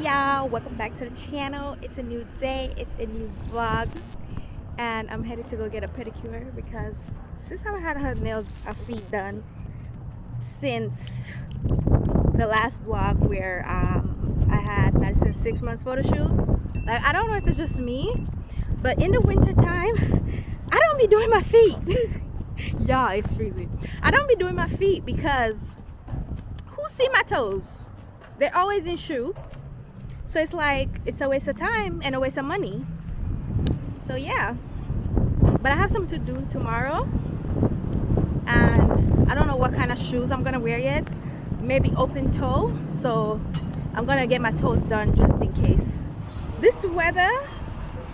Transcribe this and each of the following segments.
y'all, welcome back to the channel. It's a new day, it's a new vlog, and I'm headed to go get a pedicure because since I had her nails and feet done since the last vlog where I had Madison's 6 months photo shoot. Like, I don't know if it's just me, but in the winter time I don't be doing my feet. Y'all, it's freezing. I don't be doing my feet because who see my toes? They're always in shoe, so it's like it's a waste of time and a waste of money. So yeah, but I have something to do tomorrow and I don't know what kind of shoes I'm gonna wear yet. Maybe open toe, so I'm gonna get my toes done just in case. This weather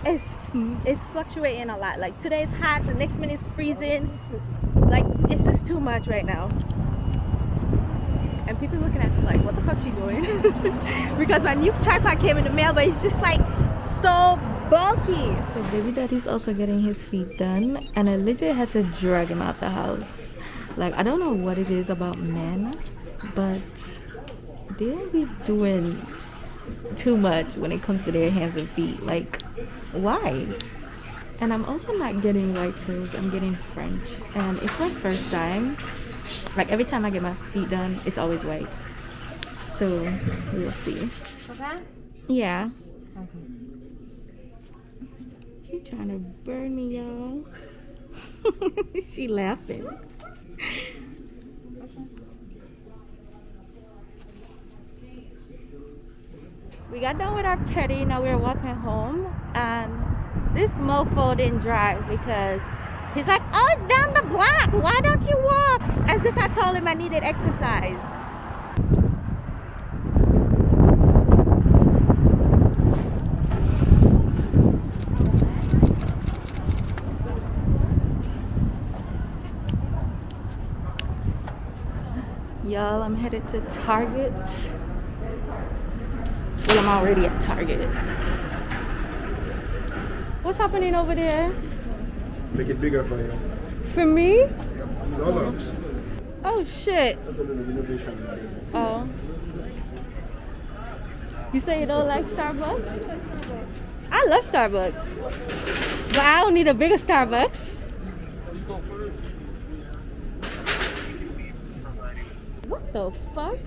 is fluctuating a lot. Like today is hot, the next minute is freezing. Like it's just too much right now. And people's looking at me like, what the fuck she doing? Because my new tripod came in the mail, but it's just like so bulky. So BabyDaddy's also getting his feet done, and I literally had to drag him out the house. Like, I don't know what it is about men, but they don't be doing too much when it comes to their hands and feet. Like, why? And I'm also not getting white toes, I'm getting French, and it's my first time. Like every time I get my feet done, it's always white. So we'll see. Okay? Yeah. Okay. She trying to burn me, y'all. She laughing. We got done with our pedi. Now we're walking home, and this mofo didn't drive because he's like, oh, it's down the block. Why don't you walk? As if I told him I needed exercise. Y'all, I'm headed to Target. Well, I'm already at Target. What's happening over there? Make it bigger for you. For me? Starbucks. Oh shit. Oh. You say you don't like Starbucks? I love Starbucks. But I don't need a bigger Starbucks. What the fuck?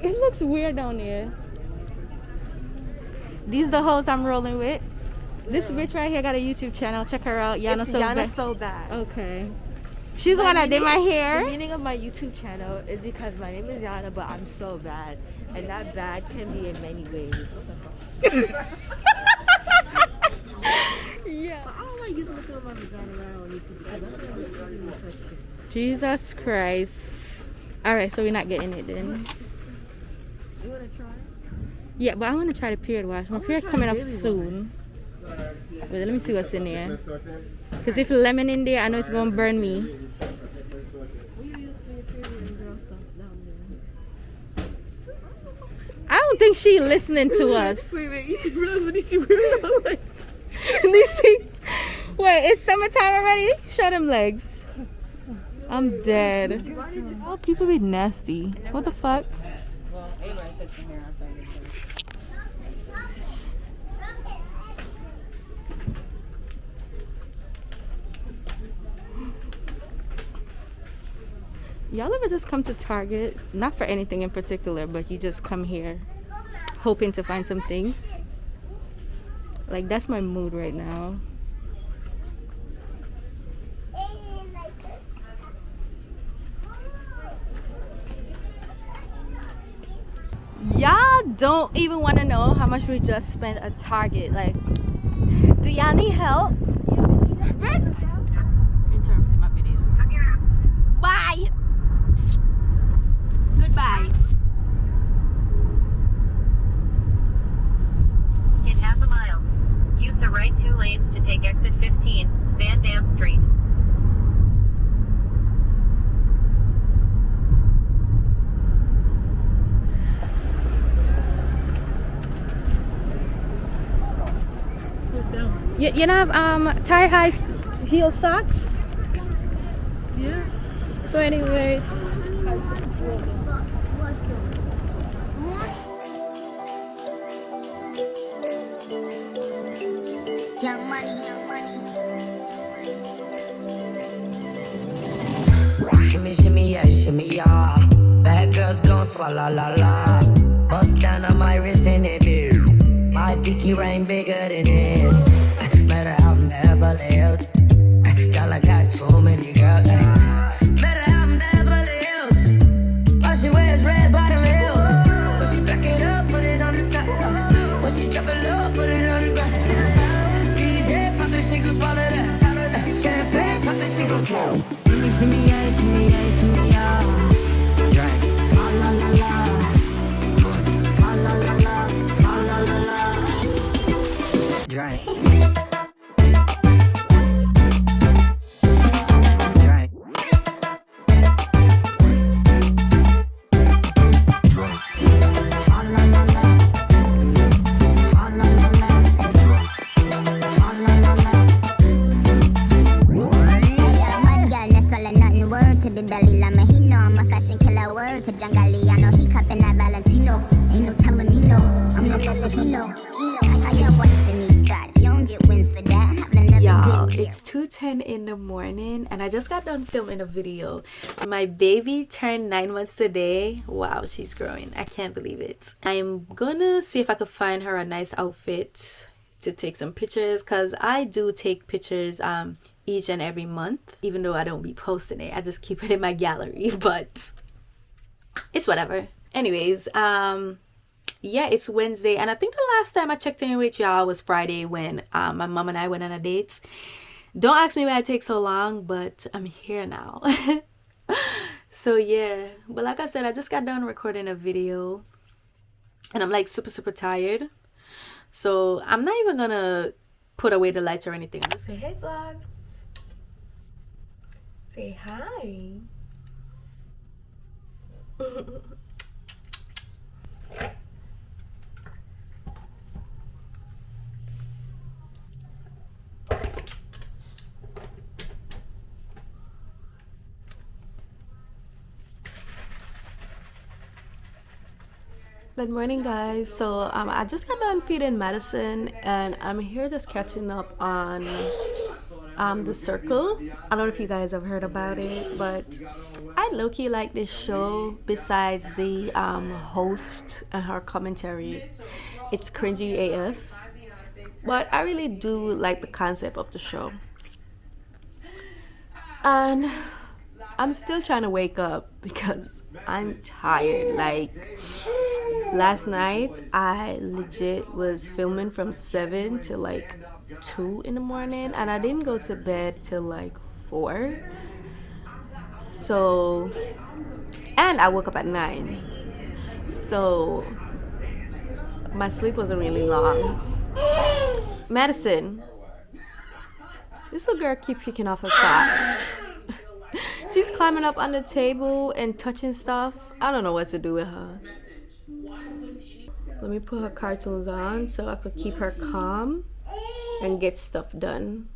It looks weird down there. These the hoes I'm rolling with. This bitch right here got a YouTube channel. Check her out. Yana It's So Yana Bad. So Bad. Okay. She's the one that did my hair. The meaning of my YouTube channel is because my name is Yana, but I'm so bad. And that bad can be in many ways. Yeah. But I don't like using the film on vagina on YouTube. That's really my question. Jesus Christ. Alright, so we're not getting it then. You want to try? Yeah, but I want to try the period wash. My period coming up soon. Wait, let me see what's in there. Because if lemon in there, I know it's going to burn me. What do you use for your period and girl stuff down there? I don't think she listening to us. Wait, you realize what these weird like? Lucy, wait, it's summertime already? Show them legs. I'm dead. Oh, people be nasty. What the fuck? Y'all ever just come to Target, not for anything in particular, but you just come here hoping to find some things? Like, that's my mood right now. Y'all don't even want to know how much we just spent at Target. Like, do y'all need help? Interrupting my video. Bye. Goodbye. In half a mile, use the right 2 lanes to take exit 15, Van Dam Street. You know have tie-high heel socks? Yeah. So anyway, Young money, Shimmy, shimmy, yeah. Bad girls gon' swallow la la. Bust down on my wrist and it be. My dicky ring bigger than this. Matter how I'm Beverly Hills. Girl, I got too many girls. Matter how I'm Beverly Hills. All she wears red bottom heels. When she back it up, put it on the top. When she drop it low, put it on the ground. DJ poppin', she gon' swallow that. Champagne poppin', she gon' swallow. Shimmy, yeah. Drink. Swalla la la. Swalla la la. Swalla la la. Drink. Drink. Swalla la la. Swalla la la. Swalla la la. Word to the Dalai Lama, he know I'm a fashion killer. Word to Jangali, I know he cupping that Valentino. Ain't no telling me no, I'm no but he know. I got wife in these thoughts, you don't get wins for that. Having another Y'all, good year. it's 2:10 in the morning and I just got done filming a video. My baby turned 9 months today. Wow, she's growing. I can't believe it. I'm gonna see if I could find her a nice outfit to take some pictures, because I do take pictures each and every month, even though I don't be posting it. I just keep it in my gallery, but it's whatever. Anyways, yeah, it's Wednesday, and I think the last time I checked in with y'all was Friday when my mom and I went on a date. Don't ask me why it takes so long, but I'm here now. So yeah, but like I said, I just got done recording a video and I'm like super tired, so I'm not even gonna put away the lights or anything. I'm just say hey vlog, say hi. Good morning, guys. So I just got done feeding Madison and I'm here just catching up on The Circle. I don't know if you guys have heard about it, but I low-key like this show. Besides the host and her commentary, it's cringy AF, but I really do like the concept of the show. And I'm still trying to wake up because I'm tired. Like last night I legit was filming from 7 to like 2 in the morning, and I didn't go to bed till like 4. So, and I woke up at 9. So my sleep wasn't really long. Madison, this little girl keep kicking off her socks. She's climbing up on the table and touching stuff. I don't know what to do with her. Let me put her cartoons on so I could keep her calm and get stuff done.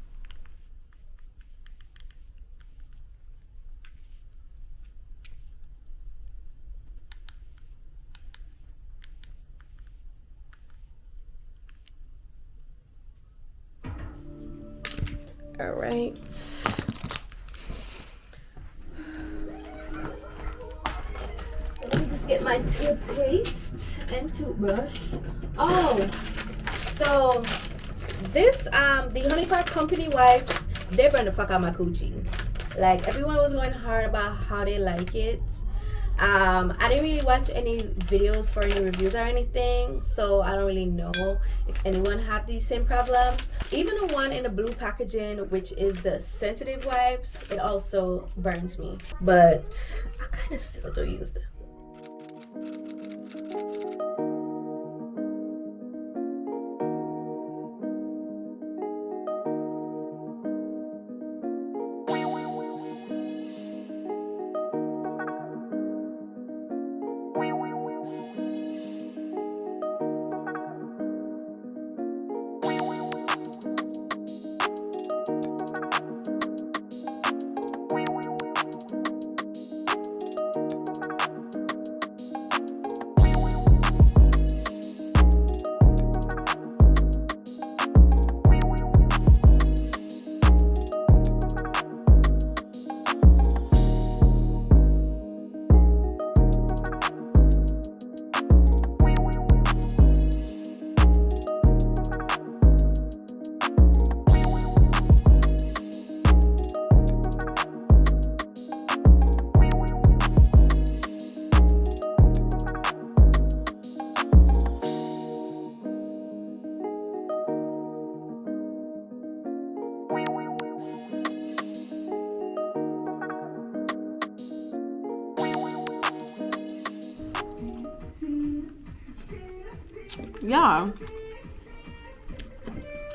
All right. Let me just get my toothpaste and toothbrush. Oh, so this the Honey Pot Company wipes, they burn the fuck out my coochie. Like everyone was going hard about how they like it. I didn't really watch any videos for any reviews or anything, so I don't really know if anyone have these same problems. Even the one in the blue packaging, which is the sensitive wipes, it also burns me, but I kind of still do use them. yeah,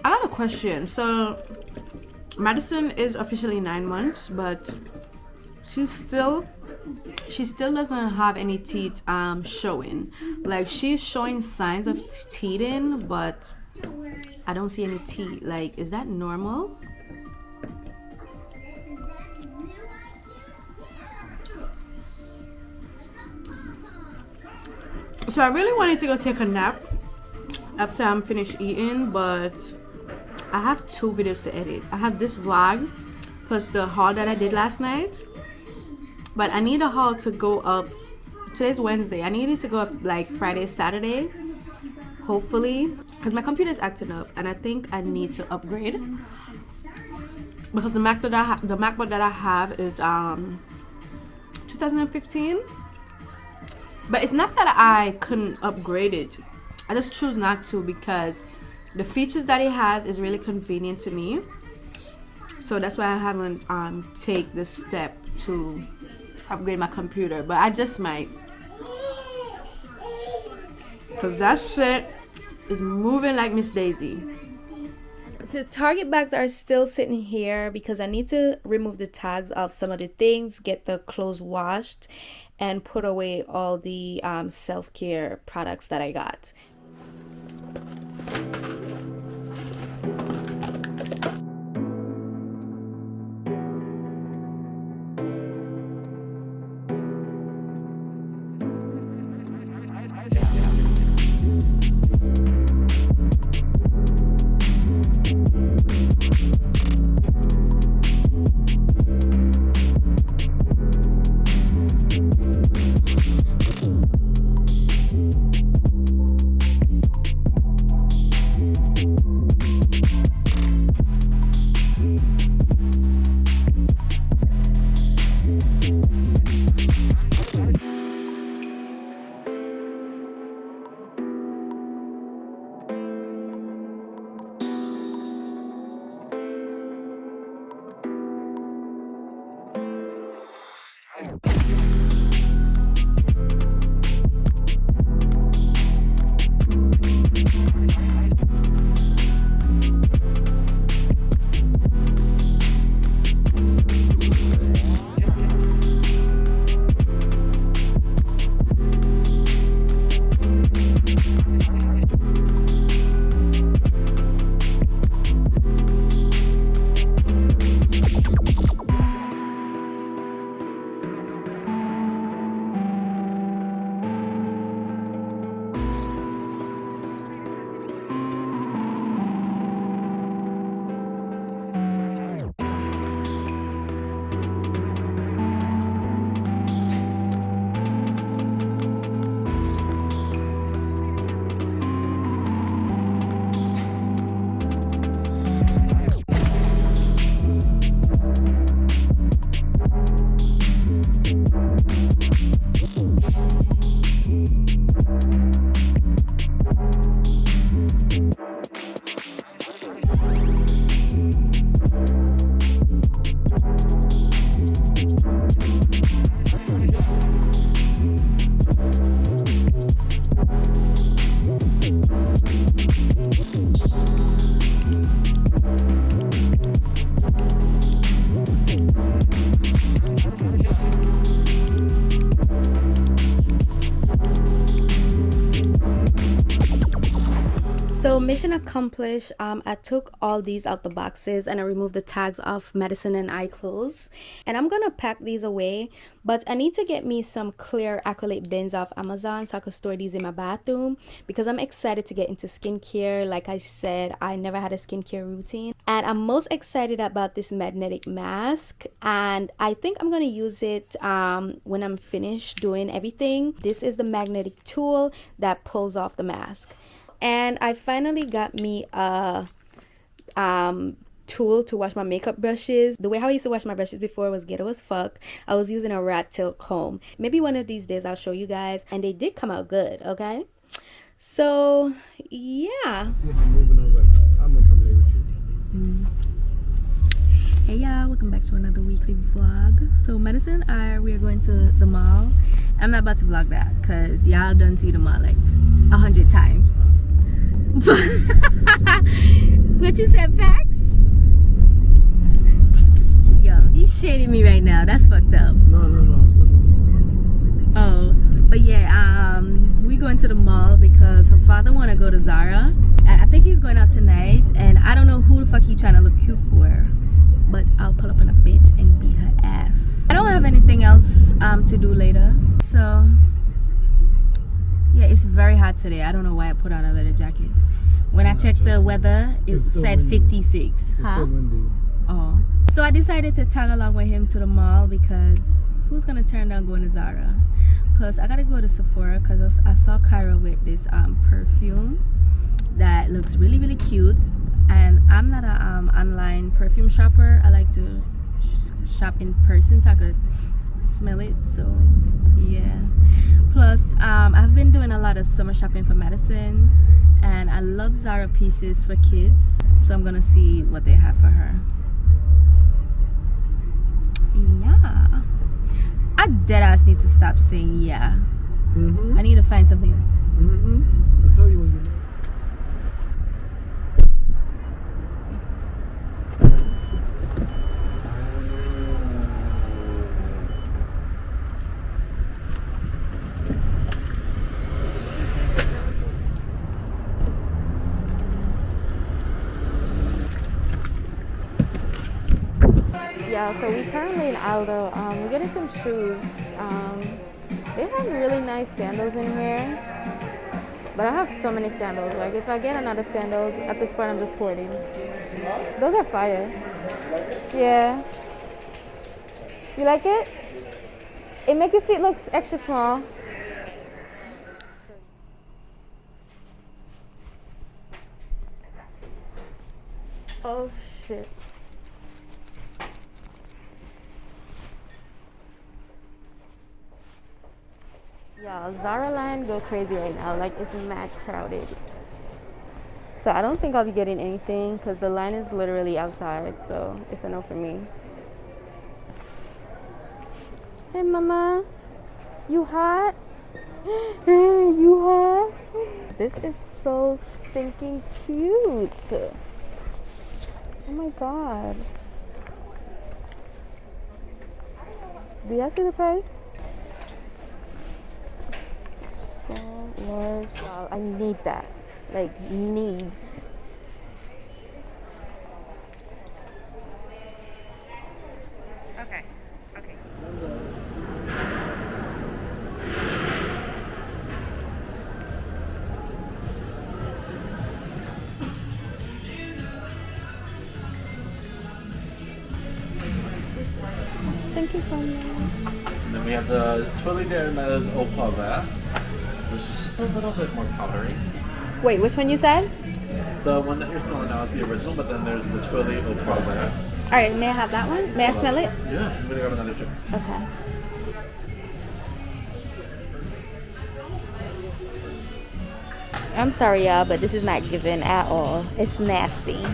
I got a question. So Madison is officially 9 months, but she still doesn't have any teeth showing. Like, she's showing signs of teething, but I don't see any teeth. Like, is that normal? So I really wanted to go take a nap after I'm finished eating, but I have 2 videos to edit. I have this vlog plus the haul that I did last night, but I need a haul to go up. Today's Wednesday. I need it to go up like Friday, Saturday, hopefully, because my computer is acting up and I think I need to upgrade, because the MacBook that I have is 2015. But it's not that I couldn't upgrade it. I just choose not to because the features that it has is really convenient to me. So that's why I haven't take this step to upgrade my computer. But I just might, because that shit is moving like Miss Daisy. The Target bags are still sitting here because I need to remove the tags of some of the things, get the clothes washed, and put away all the self-care products that I got. So mission accomplished. I took all these out the boxes and I removed the tags off Madison and I clothes, and I'm gonna pack these away, but I need to get me some clear acrylic bins off Amazon so I could store these in my bathroom, because I'm excited to get into skincare. Like I said, I never had a skincare routine, and I'm most excited about this magnetic mask, and I think I'm gonna use it when I'm finished doing everything. This is the magnetic tool that pulls off the mask. And I finally got me a tool to wash my makeup brushes. The way how I used to wash my brushes before was ghetto as fuck. I was using a rat tail comb. Maybe one of these days I'll show you guys, and they did come out good, okay? So yeah. Hey y'all, welcome back to another weekly vlog. So Madison and I, we are going to the mall. I'm not about to vlog that because y'all done see the mall like 100 times. What you said, facts? Yo, he's shading me right now. That's fucked up. No. I was talking Oh, but yeah, we going to the mall because her father want to go to Zara, and I think he's going out tonight. And I don't know who the fuck he trying to look cute for, but I'll pull up on a bitch and beat her ass. I don't have anything else to do later, so yeah, it's very hot today. I don't know why I put on a leather jacket. When I checked the weather, it It's still said windy. 56. It's Huh? still windy. Oh. So I decided to tag along with him to the mall because who's gonna turn down going to Zara? Plus I gotta go to Sephora because I saw Kyra with this perfume that looks really, really cute. And I'm not a online perfume shopper. I like to shop in person so I could smell it. So yeah. Plus I've been doing a lot of summer shopping for MADISON, and I love Zara pieces for kids. So I'm gonna see what they have for her. Yeah. I deadass need to stop saying yeah. I need to find something. I'll tell you when you know. Yeah, so we currently in ALDO. We're getting some shoes. They have really nice sandals in here. But I have so many sandals. Like if I get another sandals, at this point I'm just hoarding. Those are fire. Yeah. You like it? It makes your feet look extra small. Oh shit. Yeah, Zara line go crazy right now. Like it's mad crowded. So I don't think I'll be getting anything because the line is literally outside. So it's a no for me. Hey mama, you hot? You hot? This is so stinking cute. Oh my god. Do y'all see the price? So large. Wow, I need that. Like needs. Okay. Okay. Thank you so much. And then we have the Twilly Derma's Au Pauvre, which is just a little bit more powdery. Wait, which one you said? The one that you're smelling now is the original, but then there's the Twilly Au Pauvre. Alright, may I have that one? May I smell it? Yeah, I'm gonna grab another chip. Okay. I'm sorry y'all, but this is not given at all. It's nasty.